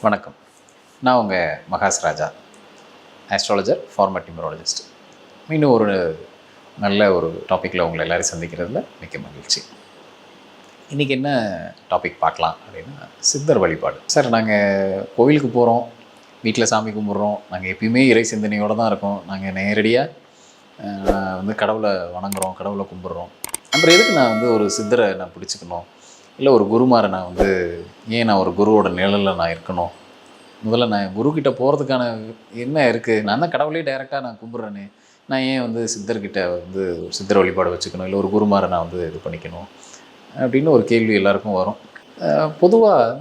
வணக்கம். நான் உங்கள் மகாஸ் ராஜா, ஆஸ்ட்ராலஜர், ஃபார்மர் நியூமராலஜிஸ்ட். இன்னும் ஒரு நல்ல ஒரு டாப்பிக்கில் உங்களை எல்லோரும் சந்திக்கிறதுல மிக்க மகிழ்ச்சி. இன்றைக்கி என்ன டாபிக் பார்க்கலாம் அப்படின்னா, சித்தர் வழிபாடு. சார், நாங்கள் கோவிலுக்கு போகிறோம், வீட்டில் சாமி கும்பிட்றோம், நாங்கள் எப்பயுமே இறை சிந்தனையோடு தான் இருக்கோம், நாங்கள் நேரடியாக கடவுளை வணங்குறோம், கடவுளை கும்பிட்றோம். அப்புறம் எதுக்கு நான் ஒரு சித்தரை நான் பிடிச்சிக்கணும், இல்லை ஒரு குருமாரை நான் ஏன் நான் ஒரு குருவோட நிழலில் நான் இருக்கணும்? முதல்ல நான் குருக்கிட்ட போகிறதுக்கான என்ன இருக்குது? நான் தான் கடவுளே டைரெக்டாக நான் கும்பிட்றேனே, நான் ஏன் சித்தர்கிட்ட ஒரு சித்தர் வழிபாடு வச்சுக்கணும், இல்லை ஒரு குருமாரை நான் இது பண்ணிக்கணும் அப்படின்னு ஒரு கேள்வி எல்லாருக்கும் வரும். பொதுவாக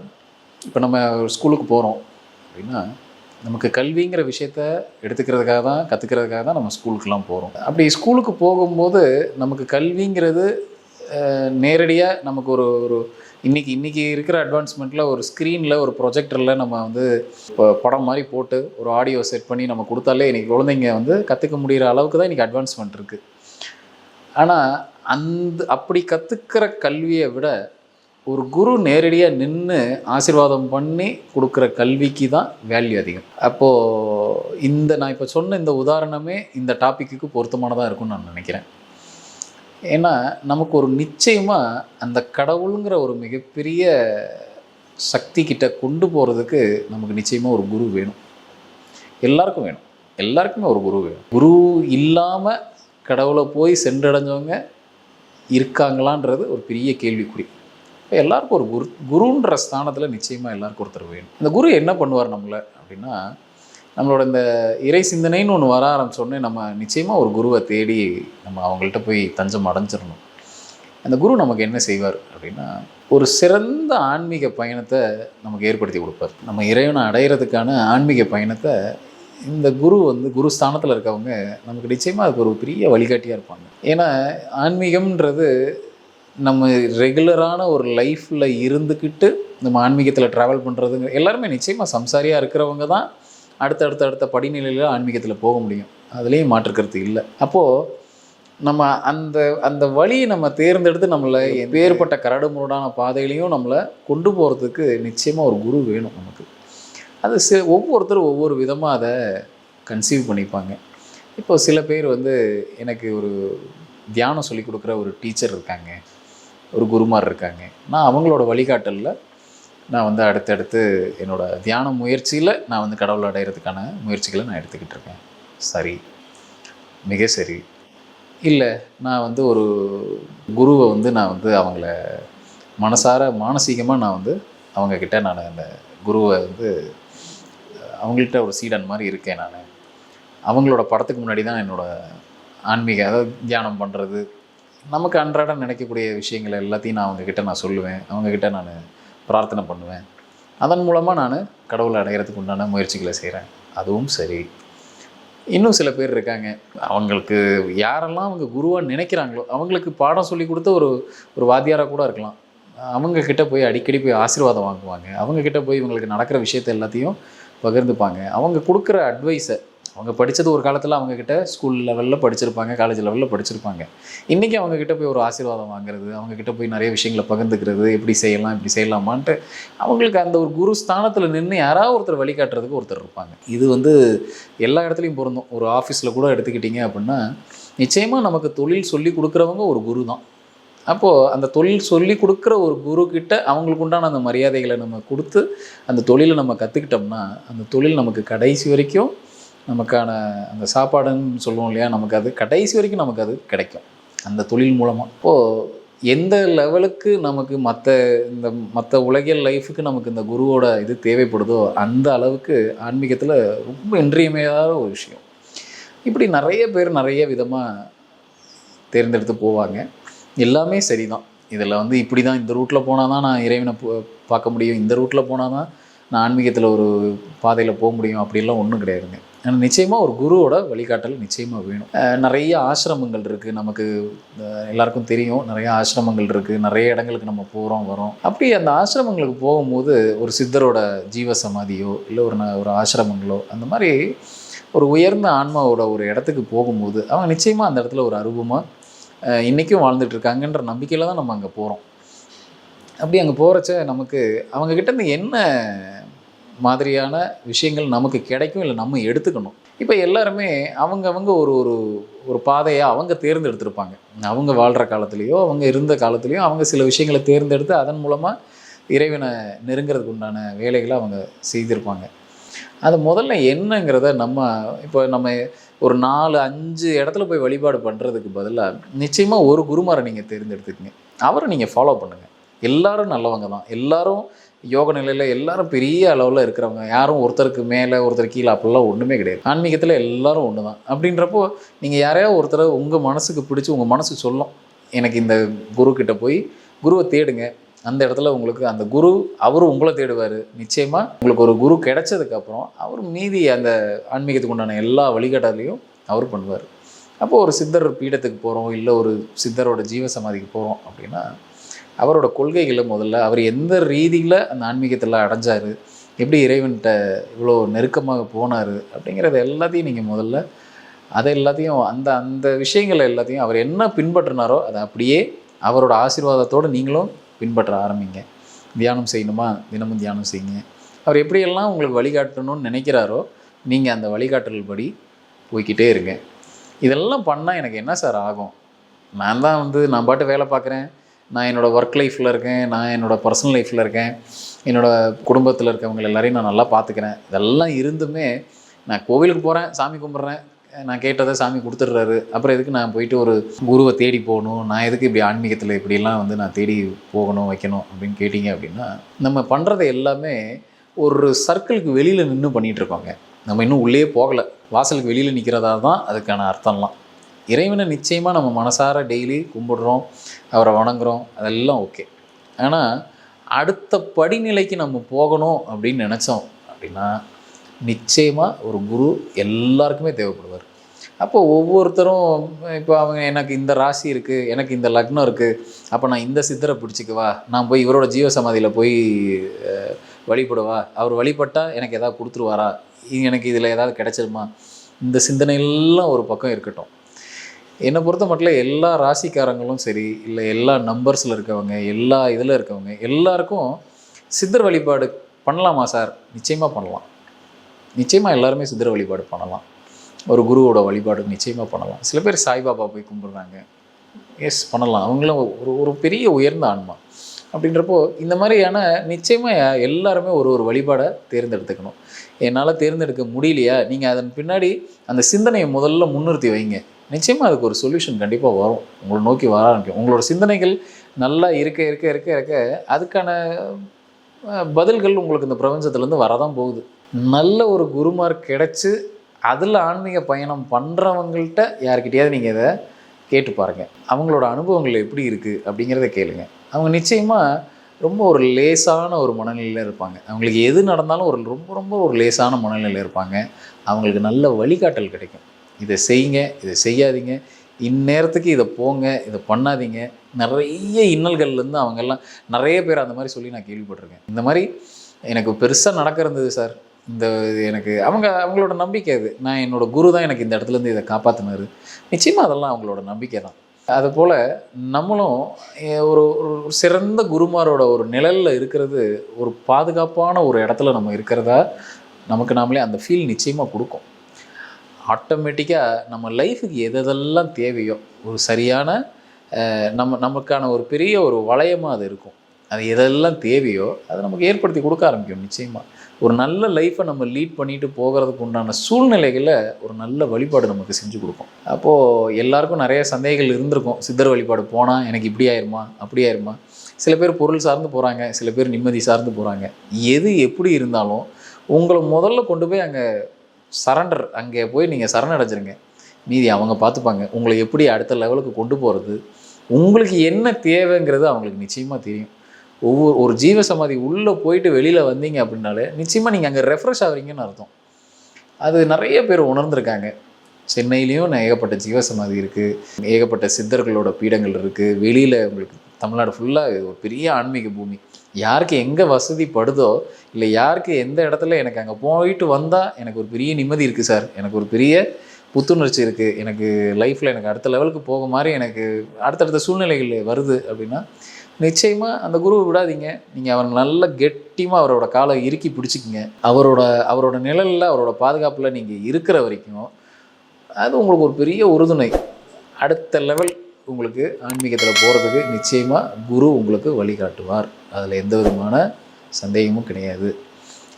இப்போ நம்ம ஸ்கூலுக்கு போகிறோம் அப்படின்னா, நமக்கு கல்விங்கிற விஷயத்த எடுத்துக்கிறதுக்காக தான், கற்றுக்கிறதுக்காக தான் நம்ம ஸ்கூலுக்கெலாம் போகிறோம். அப்படி ஸ்கூலுக்கு போகும்போது நமக்கு கல்விங்கிறது நேரடியாக நமக்கு ஒரு இன்றைக்கி இருக்கிற அட்வான்ஸ்மெண்ட்டில் ஒரு ஸ்க்ரீனில், ஒரு ப்ரொஜெக்டரில் நம்ம இப்போ படம் மாதிரி போட்டு ஒரு ஆடியோ செட் பண்ணி நம்ம கொடுத்தாலே இன்றைக்கி குழந்தைங்க கற்றுக்க முடிகிற அளவுக்கு தான் இன்றைக்கி அட்வான்ஸ்மெண்ட் இருக்குது. ஆனால் அப்படி கற்றுக்கிற கல்வியை விட ஒரு குரு நேரடியாக நின்று ஆசீர்வாதம் பண்ணி கொடுக்குற கல்விக்கு தான் வேல்யூ அதிகம். அப்போது நான் இப்போ சொன்ன இந்த உதாரணமே இந்த டாப்பிக்கு பொருத்தமானதாக இருக்கும்னு நான் நினைக்கிறேன். ஏன்னா நமக்கு ஒரு நிச்சயமாக அந்த கடவுளுங்கிற ஒரு மிகப்பெரிய சக்தி கிட்ட கொண்டு போகிறதுக்கு நமக்கு நிச்சயமாக ஒரு குரு வேணும். எல்லாருக்கும் வேணும், எல்லாருக்குமே ஒரு குரு வேணும். குரு இல்லாமல் கடவுளை போய் சென்றடைஞ்சவங்க இருக்காங்களான்றது ஒரு பெரிய கேள்விக்குறி. இப்போ எல்லாருக்கும் ஒரு குருன்ற ஸ்தானத்தில் நிச்சயமாக எல்லாருக்கும் ஒருத்தர் வேணும். அந்த குரு என்ன பண்ணுவார் நம்மளை அப்படின்னா, நம்மளோட இந்த இறை சிந்தனைன்னு ஒன்று வர ஆரம்பித்தோடனே நம்ம நிச்சயமாக ஒரு குருவை தேடி நம்ம அவங்கள்ட்ட போய் தஞ்சம் அடைஞ்சிடணும். அந்த குரு நமக்கு என்ன செய்வார் அப்படின்னா, ஒரு சிறந்த ஆன்மீக பயணத்தை நமக்கு ஏற்படுத்தி கொடுப்பார். நம்ம இறைவனை அடையிறதுக்கான ஆன்மீக பயணத்தை இந்த குரு குரு ஸ்தானத்தில் இருக்கவங்க நமக்கு நிச்சயமாக அதுக்கு ஒரு பெரிய வழிகாட்டியாக இருப்பாங்க. ஏன்னா ஆன்மீகம்ன்றது நம்ம ரெகுலரான ஒரு லைஃப்பில் இருந்துக்கிட்டு நம்ம ஆன்மீகத்தில் ட்ராவல் பண்ணுறதுங்க எல்லாருமே நிச்சயமாக சம்சாரியாக இருக்கிறவங்க தான் அடுத்த படிநிலையில் ஆன்மீகத்தில் போக முடியும். அதுலேயும் மாற்றுக்கிறது இல்லை. அப்போது நம்ம அந்த வழியை நம்ம தேர்ந்தெடுத்து நம்மளை வேறுபட்ட கரடு முரடான பாதையிலையும் நம்மளை கொண்டு போகிறதுக்கு நிச்சயமாக ஒரு குரு வேணும் நமக்கு. அது ஒவ்வொருத்தரும் ஒவ்வொரு விதமாக அதை கன்சீவ் பண்ணிப்பாங்க. இப்போ சில பேர் எனக்கு ஒரு தியானம் சொல்லி கொடுக்குற ஒரு டீச்சர் இருக்காங்க, ஒரு குருமார் இருக்காங்க. நான் அவங்களோட வழிகாட்டலில் நான் அடுத்தடுத்து என்னோடய தியான முயற்சியில் நான் கடவுளை அடையிறதுக்கான முயற்சிகளை நான் எடுத்துக்கிட்டு இருக்கேன். சரி, மிக சரி. இல்லை, நான் ஒரு குருவை நான் அவங்கள மனசார மானசீகமாக நான் அவங்கக்கிட்ட நான் அந்த குருவை அவங்கள்ட்ட ஒரு சீடன் மாதிரி இருக்கேன். நான் அவங்களோட படத்துக்கு முன்னாடி தான் என்னோடய ஆன்மீக, அதாவது தியானம் பண்ணுறது, நமக்கு அன்றாடம் நினைக்கக்கூடிய விஷயங்கள் எல்லாத்தையும் நான் அவங்கக்கிட்ட நான் சொல்லுவேன், அவங்கக்கிட்ட நான் பிரார்த்தனை பண்ணுவேன். அதன் மூலமாக நான் கடவுளை அடையிறதுக்கு உண்டான முயற்சிகளை செய்கிறேன். அதுவும் சரி. இன்னும் சில பேர் இருக்காங்க, அவங்களுக்கு யாரெல்லாம் அவங்க குருவாக நினைக்கிறாங்களோ அவங்களுக்கு பாடம் சொல்லி கொடுத்த ஒரு வாத்தியாராக கூட இருக்கலாம். அவங்கக்கிட்ட போய் அடிக்கடி போய் ஆசீர்வாதம் வாங்குவாங்க. அவங்கக்கிட்ட போய் இவங்களுக்கு நடக்கிற விஷயத்தை எல்லாத்தையும் பகிர்ந்துப்பாங்க. அவங்க கொடுக்குற அட்வைஸை, அவங்க படித்தது ஒரு காலத்தில் அவங்கக்கிட்ட ஸ்கூல் லெவலில் படிச்சிருப்பாங்க, காலேஜ் லெவலில் படிச்சிருப்பாங்க. இன்றைக்கி அவங்கக்கிட்ட போய் ஒரு ஆசீர்வாதம் வாங்குறது, அவங்கக்கிட்ட போய் நிறைய விஷயங்களை பகிர்ந்துக்கிறது, எப்படி செய்யலாம் இப்படி செய்யலாமான்ட்டு அவங்களுக்கு அந்த ஒரு குரு ஸ்தானத்தில் நின்று யாராவது ஒருத்தர் வழிகாட்டுறதுக்கு ஒருத்தர் இருப்பாங்க. இது எல்லா இடத்துலையும் பொருந்தும். ஒரு ஆஃபீஸில் கூட எடுத்துக்கிட்டிங்க அப்படின்னா, நிச்சயமாக நமக்கு தொழில் சொல்லி கொடுக்குறவங்க ஒரு குரு தான். அப்போது அந்த தொழில் சொல்லி கொடுக்குற ஒரு குருக்கிட்ட அவங்களுக்கு உண்டான அந்த மரியாதைகளை நம்ம கொடுத்து அந்த தொழிலை நம்ம கற்றுக்கிட்டோம்னா, அந்த தொழில் நமக்கு கடைசி வரைக்கும் நமக்கான அந்த சாப்பாடுன்னு சொல்லுவோம் இல்லையா, நமக்கு அது கடைசி வரைக்கும் நமக்கு அது கிடைக்கும் அந்த தொழில் மூலமாக. இப்போது எந்த லெவலுக்கு நமக்கு மற்ற உலகியல் லைஃபுக்கு நமக்கு இந்த குருவோட இது தேவைப்படுதோ அந்த அளவுக்கு ஆன்மீகத்தில் ரொம்ப இன்றியமையாத ஒரு விஷயம். இப்படி நிறைய பேர் நிறைய விதமாக தேர்ந்தெடுத்து போவாங்க. எல்லாமே சரி தான். இதில் இப்படி தான், இந்த ரூட்டில் போனால் தான் நான் இறைவனை பார்க்க முடியும், இந்த ரூட்டில் போனால் தான் நான் ஆன்மீகத்தில் ஒரு பாதையில் போக முடியும், அப்படிலாம் ஒன்றும் கிடையாதுங்க. ஆனால் நிச்சயமாக ஒரு குருவோட வழிகாட்டல் நிச்சயமாக வேணும். நிறைய ஆசிரமங்கள் இருக்குது, நமக்கு எல்லாருக்கும் தெரியும். நிறைய ஆசிரமங்கள் இருக்குது, நிறைய இடங்களுக்கு நம்ம போகிறோம் வரோம். அப்படி அந்த ஆசிரமங்களுக்கு போகும்போது ஒரு சித்தரோட ஜீவ சமாதியோ இல்லை ஒரு ஆசிரமங்களோ அந்த மாதிரி ஒரு உயர்ந்த ஆன்மாவோட ஒரு இடத்துக்கு போகும்போது அவங்க நிச்சயமாக அந்த இடத்துல ஒரு அருவமாக இன்றைக்கும் வாழ்ந்துட்டுருக்காங்கன்ற நம்பிக்கையில் தான் நம்ம அங்கே போகிறோம். அப்படி அங்கே போகிறச்ச நமக்கு அவங்கக்கிட்டேருந்து என்ன மாதிரியான விஷயங்கள் நமக்கு கிடைக்கும், இல்லை நம்ம எடுத்துக்கணும். இப்போ எல்லாருமே அவங்கவங்க ஒரு ஒரு ஒரு பாதையை அவங்க தேர்ந்தெடுத்திருப்பாங்க. அவங்க வாழ்கிற காலத்துலேயோ அவங்க இருந்த காலத்துலேயோ அவங்க சில விஷயங்களை தேர்ந்தெடுத்து அதன் மூலமாக இறைவனை நெருங்கிறதுக்கு உண்டான வேலைகளை அவங்க செய்திருப்பாங்க. அது முதல்ல என்னங்கிறத இப்போ நம்ம ஒரு 4, 5 இடத்துல போய் வழிபாடு பண்ணுறதுக்கு பதிலாக நிச்சயமாக ஒரு குருமாரை நீங்கள் தேர்ந்தெடுத்துக்கங்க. அவரை நீங்கள் ஃபாலோ பண்ணுங்கள். எல்லாரும் நல்லவங்க தான், எல்லாரும் யோக நிலையில் எல்லாரும் பெரிய அளவில் இருக்கிறவங்க, யாரும் ஒருத்தருக்கு மேலே ஒருத்தர் கீழே அப்படிலாம் ஒன்றுமே கிடையாது. ஆன்மீகத்தில் எல்லாரும் ஒன்று தான். அப்படின்றப்போ நீங்கள் யாரையோ ஒருத்தரை உங்கள் மனசுக்கு பிடிச்சி உங்கள் மனசு சொல்லும், எனக்கு இந்த குருக்கிட்ட போய் குருவை தேடுங்க. அந்த இடத்துல உங்களுக்கு அந்த குரு அவரும் உங்களை தேடுவார். நிச்சயமாக உங்களுக்கு ஒரு குரு கிடைச்சதுக்கப்புறம் அவர் மீதி அந்த ஆன்மீகத்துக்கு உண்டான எல்லா வழிகாட்டலையும் அவர் பண்ணுவார். அப்போது ஒரு சித்தர் பீடத்துக்கு போகிறோம், இல்லை ஒரு சித்தரோட ஜீவசமாதிக்கு போகிறோம் அப்படின்னா அவரோட கொள்கைகளை முதல்ல அவர் எந்த ரீதியில் அந்த ஆன்மீகத்தில் அடைஞ்சார், எப்படி இறைவன்கிட்ட இவ்வளோ நெருக்கமாக போனார் அப்படிங்கிறத எல்லாத்தையும் நீங்கள் முதல்ல அதை எல்லாத்தையும் அந்த அந்த விஷயங்களை எல்லாத்தையும் அவர் என்ன பின்பற்றினாரோ அதை அப்படியே அவரோட ஆசீர்வாதத்தோடு நீங்களும் பின்பற்ற ஆரம்பிங்க. தியானம் செய்யணுமா, தினமும் தியானம் செய்யுங்க. அவர் எப்படியெல்லாம் உங்களுக்கு வழிகாட்டணும்னு நினைக்கிறாரோ நீங்கள் அந்த வழிகாட்டல் படி போய்கிட்டே இருங்க. இதெல்லாம் பண்ணால் எனக்கு என்ன சார் ஆகும்? நான் பாட்டு வேலை பார்க்குறேன், நான் என்னோடய ஒர்க் லைஃப்பில் இருக்கேன், நான் என்னோடய பர்சனல் லைஃப்பில் இருக்கேன், என்னோடய குடும்பத்தில் இருக்கவங்க எல்லாரையும் நான் நல்லா பார்த்துக்கிறேன். இதெல்லாம் இருந்துமே நான் கோவிலுக்கு போகிறேன், சாமி கும்பிட்றேன், நான் கேட்டதை சாமி கொடுத்துட்றாரு, அப்புறம் எதுக்கு நான் போயிட்டு ஒரு குருவை தேடி போகணும், நான் எதுக்கு இப்படி ஆன்மீகத்தில் இப்படிலாம் நான் தேடி போகணும் வைக்கணும் அப்படின்னு கேட்டிங்க அப்படின்னா, நம்ம பண்ணுறது எல்லாமே ஒரு சர்க்கிளுக்கு வெளியில் நின்று பண்ணிகிட்ருக்கோங்க. நம்ம இன்னும் உள்ளே போகலை, வாசலுக்கு வெளியில் நிற்கிறதா தான் அதுக்கான அர்த்தம்லாம். இறைவனை நிச்சயமாக நம்ம மனசார டெய்லி கும்பிடுறோம், அவரை வணங்குறோம், அதெல்லாம் ஓகே. ஆனால் அடுத்த படிநிலைக்கு நம்ம போகணும் அப்படின்னு நினச்சோம் அப்படின்னா நிச்சயமாக ஒரு குரு எல்லாருக்குமே தேவைப்படுவார். அப்போது ஒவ்வொருத்தரும் இப்போ அவங்க எனக்கு இந்த ராசி இருக்குது, எனக்கு இந்த லக்னம் இருக்குது, அப்போ நான் இந்த சித்தரை பிடிச்சிக்குவா, நான் போய் இவரோட ஜீவசமாதியில் போய் வழிபடுவா, அவர் வழிபட்டால் எனக்கு எதாவது கொடுத்துருவாரா, எனக்கு இதில் ஏதாவது கிடைச்சிருமா, இந்த சிந்தனையெல்லாம் ஒரு பக்கம் இருக்கட்டும். என்னை பொறுத்த மட்டும் எல்லா ராசிக்காரங்களும் சரி, இல்லை எல்லா நம்பர்ஸில் இருக்கவங்க, எல்லா இதில் இருக்கவங்க எல்லாருக்கும் சித்தர் வழிபாடு பண்ணலாமா சார்? நிச்சயமாக பண்ணலாம். நிச்சயமாக எல்லாருமே சித்தர் வழிபாடு பண்ணலாம். ஒரு குருவோட வழிபாடு நிச்சயமாக பண்ணலாம். சில பேர் சாய்பாபா போய் கும்பிட்றாங்க, எஸ் பண்ணலாம். அவங்களும் ஒரு பெரிய உயர்ந்த ஆன்மா. அப்படின்றப்போ இந்த மாதிரியான நிச்சயமாக எல்லாருமே ஒரு வழிபாடை தேர்ந்தெடுத்துக்கணும். என்னால் தேர்ந்தெடுக்க முடியலையா, நீங்கள் அதன் பின்னாடி அந்த சிந்தனையை முதல்ல முன்னிறுத்தி வைங்க. நிச்சயமாக அதுக்கு ஒரு சொல்யூஷன் கண்டிப்பாக வரும், உங்களை நோக்கி வர ஆரம்பிக்கும். உங்களோட சிந்தனைகள் நல்லா இருக்க இருக்க இருக்க இருக்க அதுக்கான பதில்கள் உங்களுக்கு இந்த பிரபஞ்சத்துலேருந்து வரதான் போகுது. நல்ல ஒரு குருமார் கிடச்சி அதில் ஆன்மீக பயணம் பண்ணுறவங்கள்ட்ட யார்கிட்டையாவது நீங்கள் இதை கேட்டு பாருங்கள், அவங்களோட அனுபவங்கள் எப்படி இருக்குது அப்படிங்கிறத கேளுங்க. அவங்க நிச்சயமாக ரொம்ப ஒரு லேசான ஒரு மனநிலையில் இருப்பாங்க. அவங்களுக்கு எது நடந்தாலும் ரொம்ப ரொம்ப ஒரு லேசான மனநிலையில் இருப்பாங்க. அவங்களுக்கு நல்ல வழிகாட்டல் கிடைக்கும். இதை செய்யுங்க, இதை செய்யாதீங்க, இந்நேரத்துக்கு இதை போங்க, இதை பண்ணாதீங்க. நிறைய இன்னல்கள்லேருந்து அவங்கெல்லாம் நிறைய பேர் அந்த மாதிரி சொல்லி நான் கேள்விப்பட்டிருக்கேன். இந்த மாதிரி எனக்கு பெருசாக நடக்க இருந்தது சார், இந்த எனக்கு அவங்களோட நம்பிக்கை அது. நான் என்னோடய குரு தான் எனக்கு இந்த இடத்துலேருந்து இதை காப்பாற்றினார். நிச்சயமாக அதெல்லாம் அவங்களோட நம்பிக்கை தான். அதுபோல் நம்மளும் ஒரு சிறந்த குருமாரோட ஒரு நிழலில் இருக்கிறது, ஒரு பாதுகாப்பான ஒரு இடத்துல நம்ம இருக்கிறதா நமக்கு நாமளே அந்த ஃபீல் நிச்சயமாக கொடுக்கும். ஆட்டோமேட்டிக்காக நம்ம லைஃபுக்கு எதெல்லாம் தேவையோ ஒரு சரியான நமக்கான ஒரு பெரிய ஒரு வளையமாக அது இருக்கும். அது எதெல்லாம் தேவையோ அதை நமக்கு ஏற்படுத்தி கொடுக்க ஆரம்பிக்கும். நிச்சயமாக ஒரு நல்ல லைஃப்பை நம்ம லீட் பண்ணிட்டு போகிறதுக்கு உண்டான சூழ்நிலைகளை ஒரு நல்ல வழிபாடு நமக்கு செஞ்சு கொடுக்கும். அப்போது எல்லாருக்கும் நிறைய சந்தேகங்கள் இருந்திருக்கும். சித்தர் வழிபாடு போனால் எனக்கு இப்படி ஆயிருமா, அப்படி ஆயிருமா. சில பேர் பொருள் சார்ந்து போகிறாங்க, சில பேர் நிம்மதி சார்ந்து போகிறாங்க. எது எப்படி இருந்தாலும் உங்களை முதல்ல கொண்டு போய் அங்கே போய் நீங்கள் சரணடைஞ்சிருங்க. மீதி அவங்க பார்த்துப்பாங்க. உங்களை எப்படி அடுத்த லெவலுக்கு கொண்டு போகிறது, உங்களுக்கு என்ன தேவைங்கிறது அவங்களுக்கு நிச்சயமாக தெரியும். ஒரு ஜீவசமாதி உள்ளே போயிட்டு வெளியில் வந்தீங்க அப்படின்னாலே நிச்சயமாக நீங்கள் அங்கே ரெஃப்ரெஷ் ஆகிறீங்கன்னு அர்த்தம். அது நிறைய பேர் உணர்ந்திருக்காங்க. சென்னையிலையும் ஏகப்பட்ட ஜீவசமாதி இருக்குது, ஏகப்பட்ட சித்தர்களோட பீடங்கள் இருக்குது. வெளியில் உங்களுக்கு தமிழ்நாடு ஃபுல்லாக ஒரு பெரிய ஆன்மீக பூமி. யாருக்கு எங்கே வசதி படுதோ, இல்லை யாருக்கு எந்த இடத்துல எனக்கு அங்கே போயிட்டு வந்தால் எனக்கு ஒரு பெரிய நிம்மதி இருக்குது சார், எனக்கு ஒரு பெரிய புத்துணர்ச்சி இருக்குது, எனக்கு லைஃப்பில் எனக்கு அடுத்த லெவலுக்கு போக மாதிரி எனக்கு அடுத்தடுத்த சூழ்நிலைகள் வருது அப்படின்னா நிச்சயமாக அந்த குருவை விடாதீங்க. நீங்கள் அவர் நல்ல கெட்டியமாக அவரோட காலை இறுக்கி பிடிச்சிக்கிங்க. அவரோட நிழலில் அவரோட பாதுகாப்பில் நீங்கள் இருக்கிற வரைக்கும் அது உங்களுக்கு ஒரு பெரிய உறுதுணை. அடுத்த லெவல் உங்களுக்கு ஆன்மீகத்தில் போகிறதுக்கு நிச்சயமாக குரு உங்களுக்கு வழிகாட்டுவார். அதில் எந்த விதமான சந்தேகமும் கிடையாது.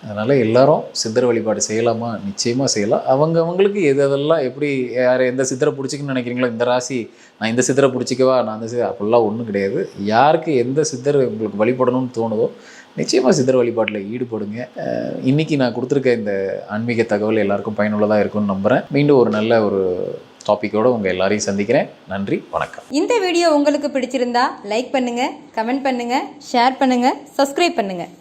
அதனால் எல்லாரும் சித்தர் வழிபாடு செய்யலாமா? நிச்சயமாக செய்யலாம். அவங்களுக்கு எதெல்லாம் எப்படி யார் எந்த சித்தரை பிடிச்சிக்கன்னு நினைக்கிறீங்களோ, இந்த ராசி நான் இந்த சித்தரை பிடிச்சிக்கவா, நான் அந்த அப்படிலாம் ஒன்றும் கிடையாது. யாருக்கு எந்த சித்தர் உங்களுக்கு வழிபடணும்னு தோணுதோ நிச்சயமாக சித்தர் வழிபாட்டில் ஈடுபடுங்க. இன்றைக்கி நான் கொடுத்துருக்க இந்த ஆன்மீக தகவல் எல்லாருக்கும் பயனுள்ளதாக இருக்கும்னு நம்புகிறேன். மீண்டும் ஒரு நல்ல ஒரு டாப்பிக்கோடு உங்கள் எல்லாரையும் சந்திக்கிறேன். நன்றி, வணக்கம். இந்த வீடியோ உங்களுக்கு பிடிச்சிருந்தா லைக் பண்ணுங்கள், கமெண்ட் பண்ணுங்கள், ஷேர் பண்ணுங்கள், சப்ஸ்கிரைப் பண்ணுங்கள்.